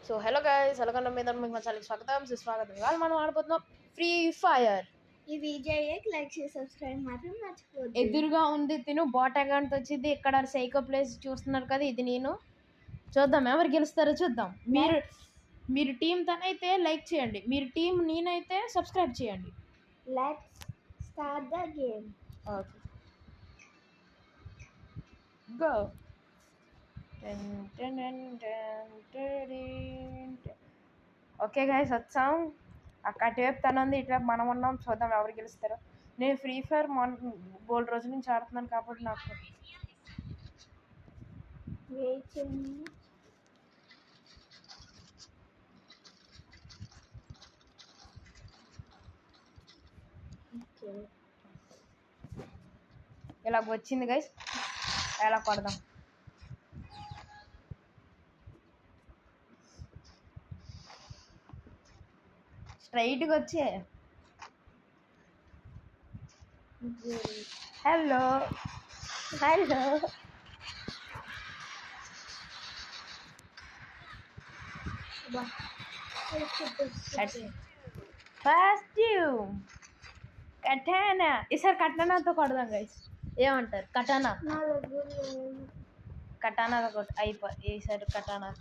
So hello guys, ఎలాగన్నా మీద మీకు మా ఛానల్కి స్వాగతం సుస్వాగతం. ఇవాళ మనం ఆడబోతున్నాం ఫ్రీ ఫైర్. ఈ వీడియోకి లైక్ చేసి సబ్స్క్రైబ్ మాత్రం మర్చిపోద్దు. ఎదురుగా ఉంది తిను బాట్ అకౌంట్ వచ్చింది. ఇక్కడ సైకో ప్లేస్ చూస్తున్నారు కదా, ఇది నేను. చూద్దాం ఎవరు గెలుస్తారో చూద్దాం. మీరు టీం తనైతే లైక్ చేయండి, మీరు టీం నేనైతే సబ్స్క్రైబ్ చేయండి. Let's start the game. Okay go. Okay guys, వచ్చాం. అటువైపు తను ఉంది, ఇటువైపు మనం ఉన్నాం. చూద్దాం ఎవరు గెలుస్తారో. నేను ఫ్రీ ఫైర్ బోల్డ్ రోజు నుంచి ఆడుతున్నాను కాబట్టి నాకు వెయిట్ చేయండి. ఇలా వచ్చింది గైస్, ఎలా కొడదాం. స్ట్రైట్గా వచ్చే హలో హలో ఫస్ట్ కటానా. ఈసారి కటానాతో కొడదాం గైస్, ఏమంటారు? కటానాతో కొట్టు ఈసారి కటానా.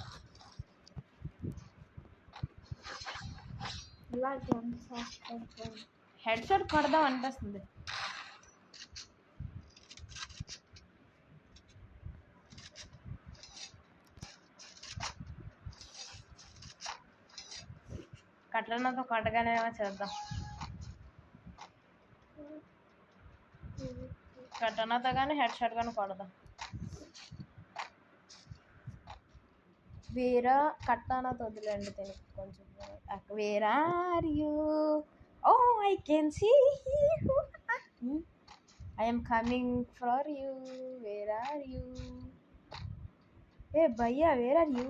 హెడ్ షాట్ కొడదాం అనిపిస్తుంది. కటానాతో కొట్టగానేమో చేద్దాం. కటానాతో కానీ హెడ్ షాట్ కానీ కొడదాం. వేరా కటానాతో వదిలేండి తిని కొంచెం. Where are you? Oh I can see you. I am coming for you. Where are you? Hey bhaiya, where are you?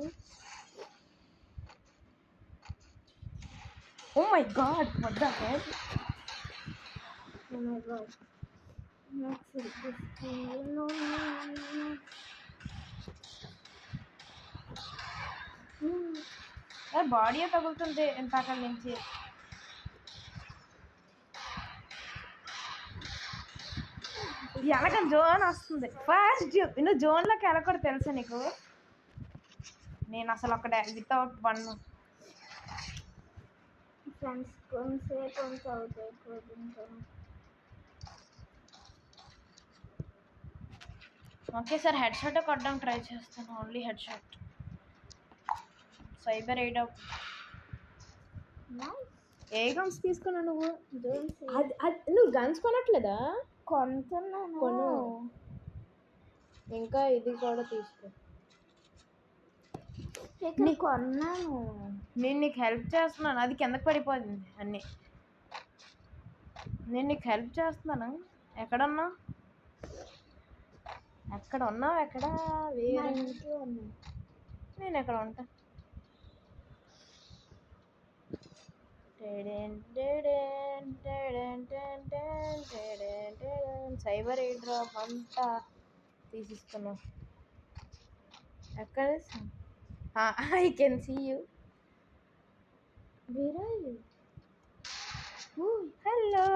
Oh my god, what the heck? Oh my god. Not for this thing. No. Body తగులుతుంది ఇంతక నుంచి. ఎలాగ zone వస్తుంది first. నువ్వు జోన్లోకి వెళ్ళకూడదు తెలుసా నీకు? నేను అసలు ఒక వితౌట్ వన్ ఫ్రెండ్స్ కొంచెంసేపు అవుతాయి. ఓకే సార్, హెడ్ షాట్ కొట్టడం ట్రై చేస్తాను. Only head shot. సైబర్ ఎయిడ్ అప్. ఏ గన్స్ తీసుకున్నా నువ్వు? నువ్వు గన్స్ కొనట్లేదా? కొను. ఇంకా ఇది కూడా తీసుకో. కొన్నాను. నేను నీకు హెల్ప్ చేస్తున్నాను, అది కిందకి పడిపోతుంది అన్నీ. నేను నీకు హెల్ప్ చేస్తున్నాను. ఎక్కడున్నావు? ఎక్కడ ఉన్నావు? ఎక్కడ? వేరే నేను ఎక్కడ ఉంటా? సైబర్ ఎయిర్ డ్రాప్ అంతా తీసేసుకున్నావు. ఎక్కడ? I can see you. Where are you? Hello.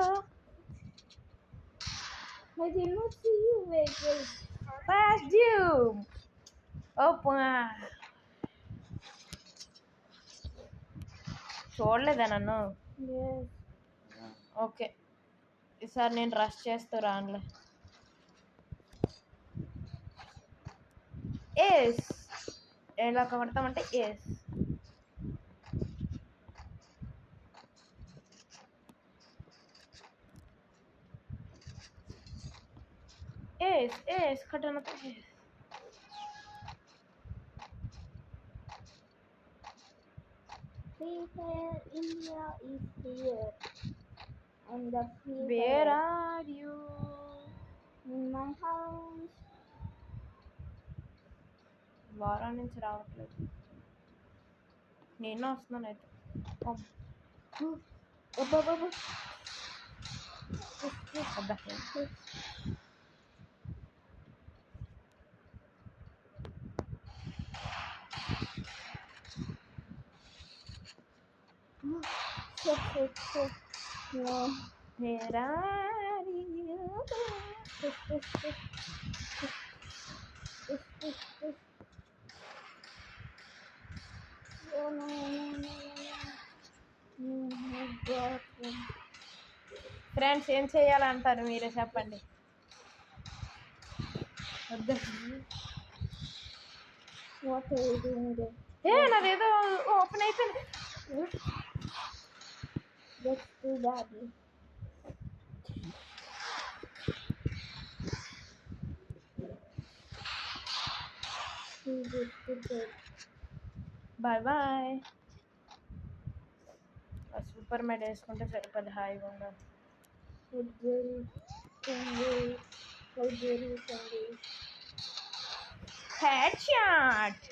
I did not see you. Wait. Fast you. చూడలేదా నన్ను? ఓకే, ఈసారి నేను రష్ చేస్తూ రానులే. ఎస్ ఎలా కొడతామంటే ఎస్. ఎస్ కట్టనతో ఎస్. Free Fire India is here. And the free Where fire are you? in my house. వారం నుంచి రావట్లేదు. నేను వస్తున్నాను అయితే. No. Where are you? Oh, no. God. Friends ఏం చేయాలంటారు మీరే చెప్పండి. వద్దు. What are you doing there? నాదేదో ఓపెన్ అయిపోయింది. That's too bad. Bye bye. Super med వేసుకుంటే సరిపోదు, హాయిగా ఉండాలి. Head shot.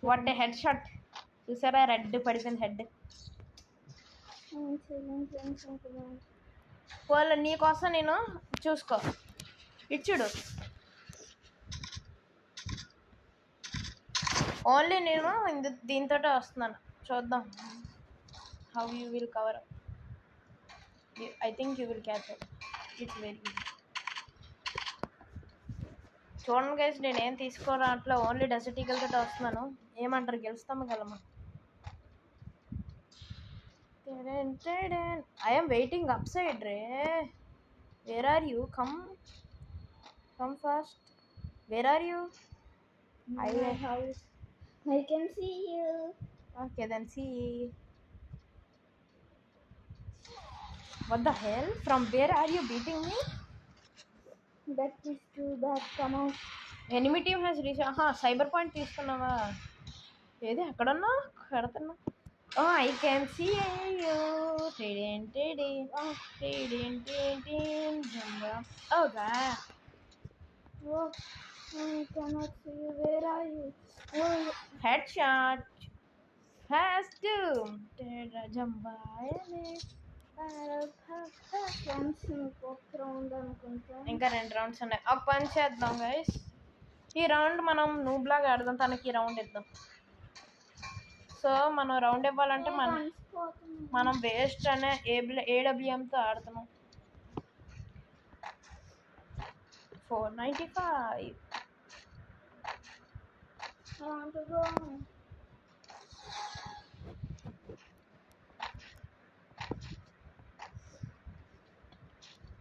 What a head shot. చూసారా, రెడ్ పడిపోయింది హెడ్. వాళ్ళు నీకోసం నేను చూసుకో, ఇటు చూడు. ఓన్లీ నేను దీంతో వస్తున్నాను, చూద్దాం how you will cover. I think you will catch it. It's very easy. చూడండి గైస్, నేనేం తీసుకోవట్లే, ఓన్లీ డెజర్ట్ ఈగల్ తోటి వస్తున్నాను. ఏమంటారు, గెలుస్తాము గలమా? I am waiting up side రే. Where are you? Come fast. Where are you? My house. I can see you. Okay, then see. What the hell? From where are you beating me? That is too bad. Come on. Enemy team has reached. Cyber point తీసుకున్నావా? ఏది ఎక్కడున్నా పెడుతున్నా. I can see you. Oh god. Oh, I cannot see you. Where are you? Oh, Headshot. Fast doom. జంబాయనే. ఇంకొక round అనుకుంటా. ఇంకా 2 rounds ఉన్నాయి. ఒక పని చేద్దాం గైస్, ఈ రౌండ్ మనం నూబ్లాగా ఆడదాం, తనకి ఈ రౌండ్ ఇద్దాం. సో మనం రౌండ్ ఇవ్వాలంటే మనం వేస్ట్ అనే AWMతో ఆడుతున్నాం. 495. I want to go.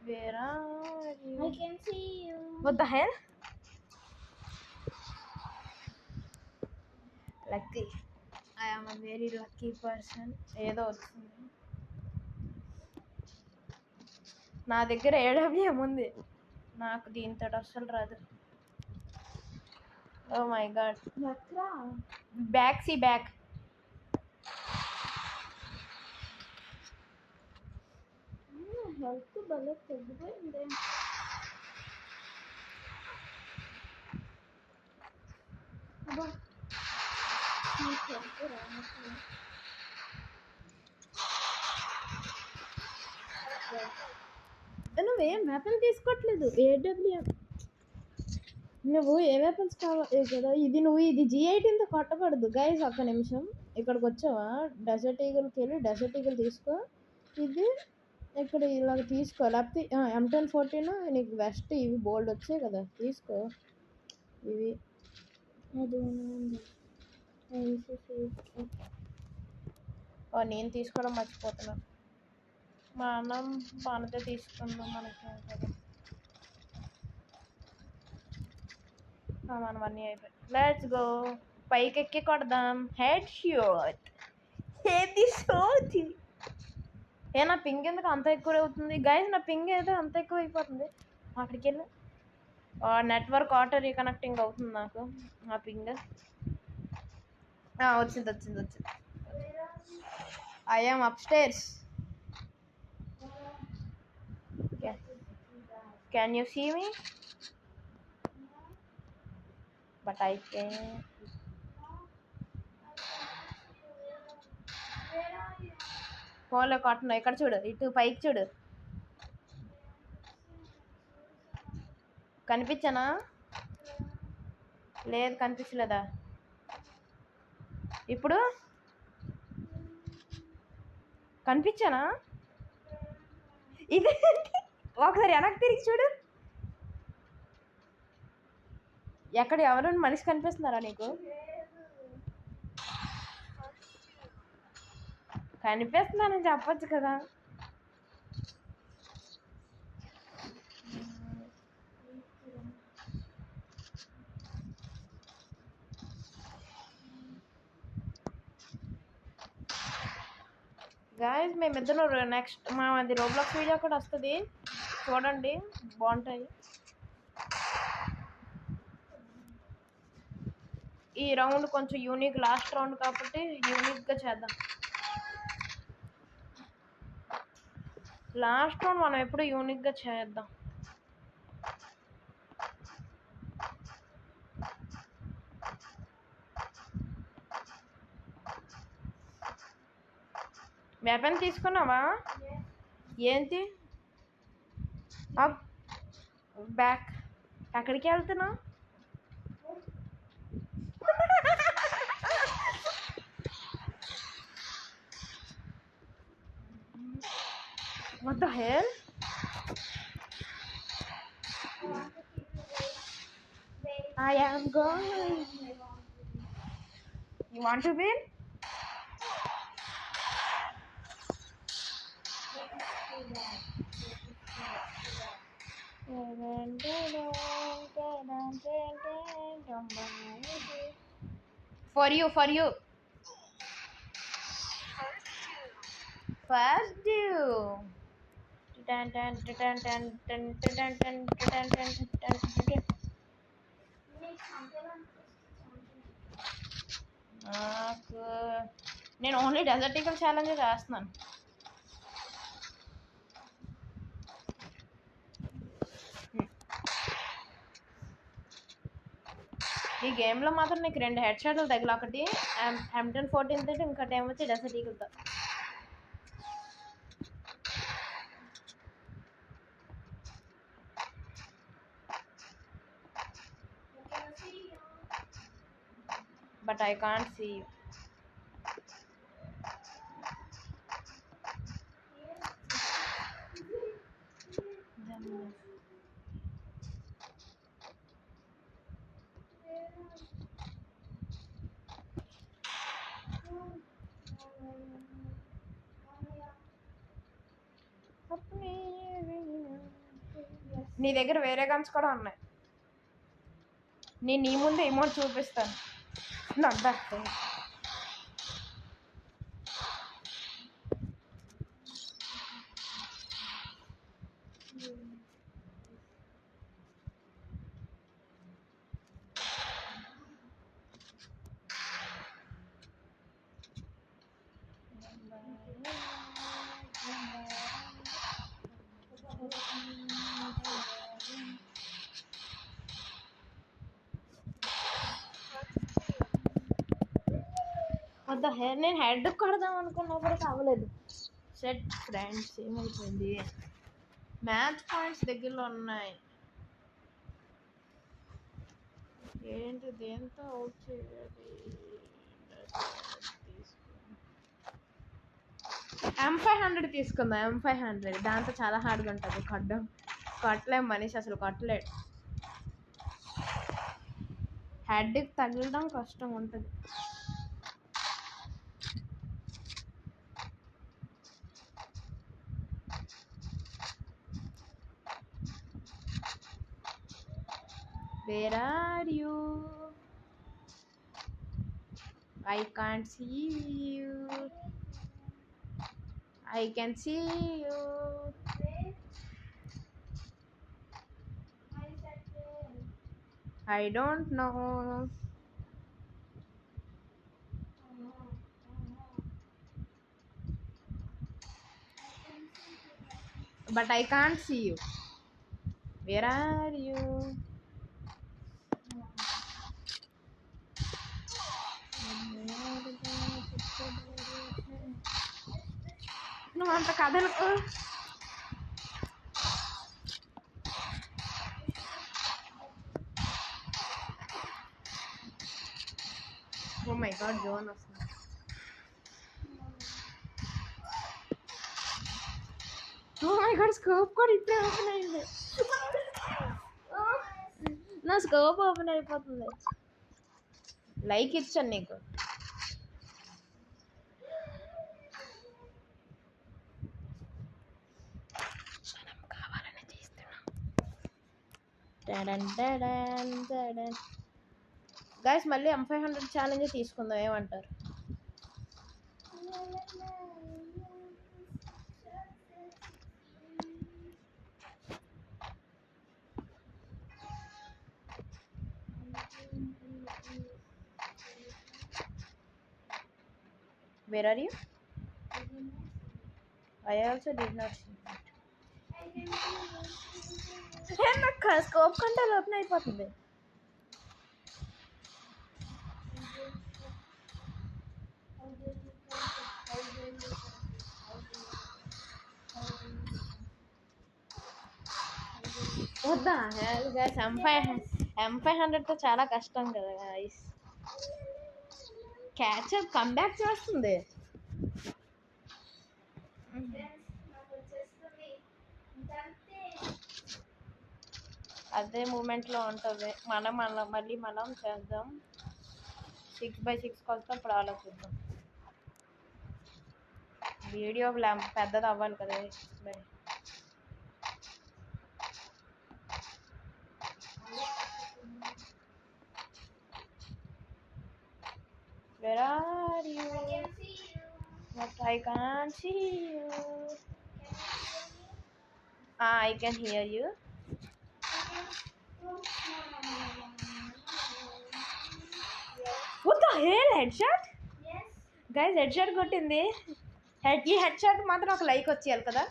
Where are you? I can see you. What the hell? Lucky. I am a very lucky person. ఏదో వచ్చింది నా దగ్గర. AWM ఉంది, నాకు దీంతో అస్సలు రాదు. Oh my God. Back see back. Health భలే తగ్గిపోయింది. అబ్బా నువ్వేం వెపన్ తీసుకోవట్లేదు. AWM నువ్వు ఏ వెపన్స్ కావాలి కదా. ఇది G18తో కొట్టకూడదు గైస్. ఒక్క నిమిషం, ఇక్కడికి వచ్చావా? డెజర్ట్ ఈగల్కి వెళ్ళి డెజర్ట్ ఈగల్ తీసుకో. ఇది ఇక్కడ ఇలాగ తీసుకో, లేకపోతే M1014 నీకు వెస్ట్ ఇవి బోల్డ్ వచ్చాయి కదా, తీసుకో ఇవి. నేను తీసుకోవడం మర్చిపోతున్నాను. మనం బాణతో తీసుకుందాం, మనకి కదా. మనం అన్నీ అయిపోయి. లెట్స్ గో, పైకి ఎక్కి కొడదాం. Head shot. ఏది షాట్? నా పింగ్ ఎందుకు అంత ఎక్కువ అవుతుంది గైస్? నా పింగ్ ఏదో అంత ఎక్కువ అయిపోతుంది. అక్కడికి వెళ్ళి నెట్వర్క్ ఆటో రీకనెక్టింగ్ అవుతుంది నాకు. నా పింగ్ వచ్చింది. I am up stairs. Can you see me? But I can't. ఫోన్లో కొట్టను. ఇక్కడ చూడు, ఇటు పైకి చూడు. కనిపించనా? లేదు, కనిపించలేదా? ఇప్పుడు కనిపించానా? ఇది ఒకసారి వెనక్కి తిరిగి చూడు. ఎక్కడ ఎవరైనా మనిషి కనిపిస్తున్నారా నీకు? కనిపిస్తున్నానని చెప్పొచ్చు కదా. గాయస్ మేమిద్దరం నెక్స్ట్ మాది రోబ్లాక్స్ వీడియో కూడా వస్తుంది, చూడండి, బాగుంటాయి. ఈ రౌండ్ కొంచెం యూనిక్, లాస్ట్ రౌండ్ కాబట్టి యూనిక్గా చేద్దాం. లాస్ట్ రౌండ్ మనం ఎప్పుడు యూనిక్గా చేద్దాం. వెపన్ తీసుకున్నావా? ఏంటి బ్యాక్? ఎక్కడికి వెళ్తున్నావు? What the hell? I am going. You want to win? For you. First you. నేను ఓన్లీ డెజర్ట్ ఈగల్ ఛాలెంజ్ చేస్తున్నాను. ఈ గేమ్లో మాత్రం నీకు 2 హెడ్ షాట్లు తగిలి, ఒకటి M1014 తోటి, ఇంకోటి ఏమొచ్చి dessert ఈగల్తో. But I can't see you. నీ దగ్గర వేరే గన్స్ కూడా ఉన్నాయి. నేను నీ ముందు ఎమౌంట్ చూపిస్తాను. నవ్వే వద్ద హెయిర్ నేను హెడ్ కొడదాం అనుకున్నప్పుడు అవ్వలేదు. సెట్ ఫ్రెండ్స్ ఏమైపోయింది? మ్యాచ్ పాయింట్స్ దగ్గరలో ఉన్నాయి. ఏంటి దేంతో అవుట్ చేయాలి? M500 తీసుకుందాం. M500 దాంతో చాలా హార్డ్గా ఉంటుంది కొట్టలేం మనిషి, అసలు కొట్టలేడు. హెడ్కి తగలడం కష్టం ఉంటుంది. Where are you? I can't see you. I can see you. I don't know. But I can't see you. Where are you? నువ్వు అంత కథలకు ఓ మై గాడ్ జోన్ వస్తుంది. ఓ మై గాడ్ స్కోప్ కూడా ఇప్పుడే ఓపెన్ అయింది. నా స్కోప్ ఓపెన్ అయిపోతుంది. Like ఇచ్చాను నీకు. కావాలని చేస్తున్నా. గైస్ మళ్ళీ M500 ఛాలెంజ్ తీసుకుందాం, ఏమంటారు? Where are you? I also did not see that. నాకు స్కోప్ కంట్రోల్ ఓపెన్ అయిపోతుంది. వద్దా గైస్, M500తో చాలా కష్టం కదా గైస్. క్యాచప్ కమ్బ్యాక్ చేస్తుంది. అదే మూమెంట్లో ఉంటుంది. మళ్ళీ మనం చేద్దాం. 6x6 కోసం ఇప్పుడు ఆలోచిద్దాం. వీడియో పెద్దది అవ్వాలి కదా. 6x. Where are you? But I can't see you. I can hear you. What the hell? Headshot? Yes. Guys, headshot కొట్టింది. ఈ హెడ్షాట్ మాత్రం ఒక లైక్ వచ్చేయాలి కదా.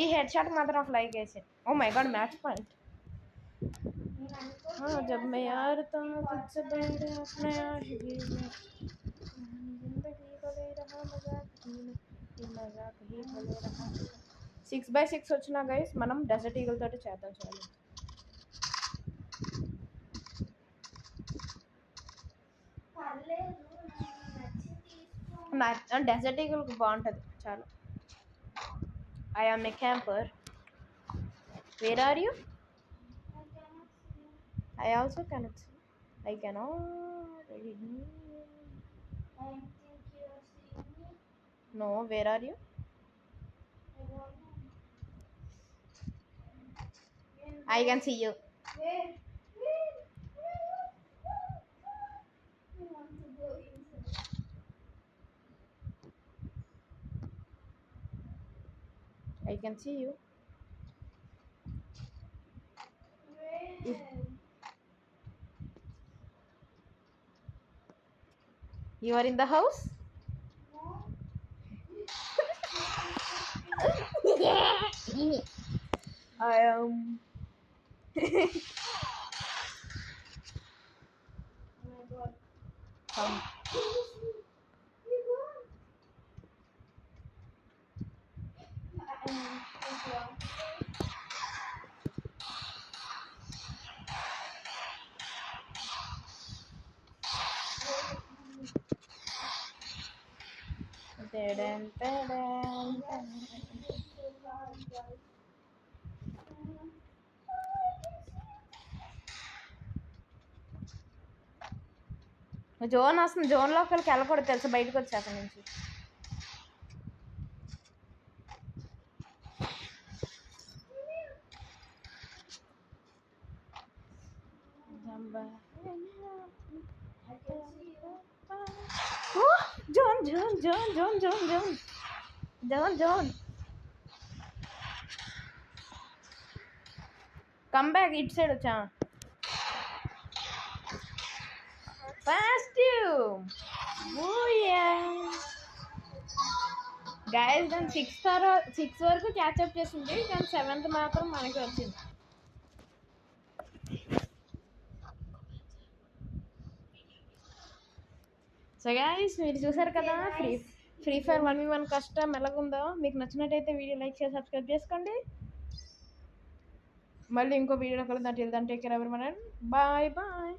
ఈ హెడ్షాట్ మాత్రం ఒక లైక్ వేసి. Oh my God, match point. जब मैं यार था तुझसे बैठे अपने आशिकी में, जिंदगी को ले रहा मजाक ही ले रहा. 6x6 వచ్చినా గైస్ మనం డెజర్ట్ ఈగల్ తోటి చేద్దాం. చాలు, డెజర్ట్ ఈగల్ బాగుంటుంది చాలు. I am a camper. Where are you? I also cannot see. I cannot read me. I think you are seeing me. No, where are you? I don't know. I can see you. Where? I want to go inside. I can see you. Where? You are in the house? No. I am. Oh my God. Come. Zone వస్తుంది. జోన్లోకి వెళ్ళకూడదు తెలుసు, బయటకు వచ్చి అక్కడి నుంచి. Zone zone zone zone zone zone zone zone come back. ఇటు side వచ్చా. Fast guys, దాని 6 వరకు క్యాచ్అప్ చేసింది, కానీ 7th మాత్రం మనకి వచ్చింది. సో గైస్, మీరు చూసారు కదా ఫ్రీ ఫైర్ 1v1 కష్టం ఎలాగుందో. మీకు నచ్చినట్టయితే వీడియో లైక్ చేసి సబ్స్క్రైబ్ చేసుకోండి. మళ్ళీ ఇంకో వీడియోలో కలుద్దాం. Till then take care everyone. Bye bye.